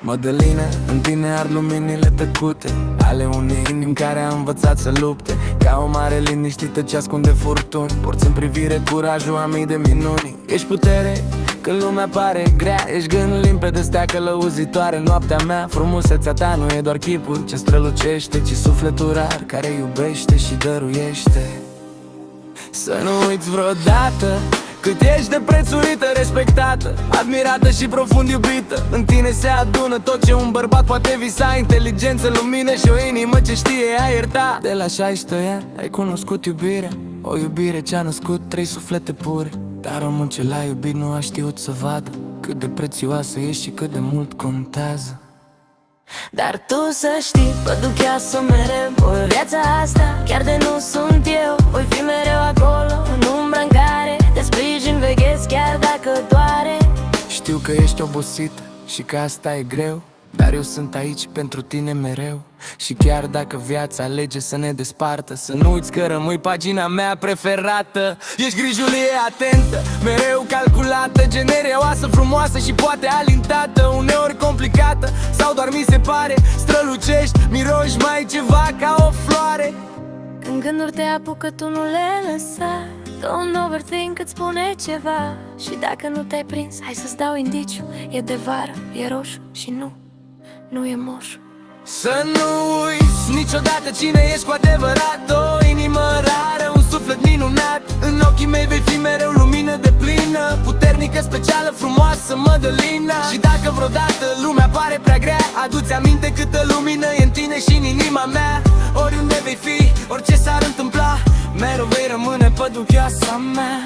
Mădălină, în tine ard luminile tăcute ale unei inimi care a învățat să lupte. Ca o mare liniștită ce ascunde furtuni, porți în privire curajul a mii de minuni. Ești putere când lumea pare grea, ești gând limpede, stea călăuzitoare. Noaptea mea, frumusețea ta nu e doar chipul ce strălucește, ci sufletul rar care iubește și dăruiește. Să nu uiți vreodată cât ești de prețuită, respectată, admirată și profund iubită. În tine se adună tot ce un bărbat poate visa: inteligență, lumină și o inimă ce știe a ierta. De la 16 ani ai cunoscut iubirea, o iubire ce-a născut 3 suflete pure. Dar omul ce l-a iubit nu a știut să vadă cât de prețioasă ești și cât de mult contează. Dar tu să știi, păducheasă mereu în viața asta. Chiar de nu sunt eu, voi fi mereu acolo, în umbra în care te sprijin, veghez chiar dacă doare. Știu că ești obosită și că asta e greu, dar eu sunt aici pentru tine mereu. Și chiar dacă viața alege să ne despartă, să nu uiți că rămâi pagina mea preferată. Ești grijulie atentă, mereu calculată, generoasă, frumoasă și poate alintată. Uneori complicată sau doar mi se pare, strălucești, miroși mai ceva ca o floare. Când gânduri te apucă tu nu le lăsa, don't overthink, îți spune ceva. Și dacă nu te-ai prins, hai să-ți dau indiciu: e de vară, e roșu și nu e moș. Să nu uiți niciodată cine ești cu adevărat. O inimă rară, un suflet minunat. În ochii mei vei fi mereu lumină de plină, puternică, specială, frumoasă, Mădălina. Și dacă vreodată lumea pare prea grea, adu-ți aminte câtă lumină e în tine și în inima mea. Oriunde vei fi, orice s-ar întâmpla, mereu vei rămâne păducheasa mea.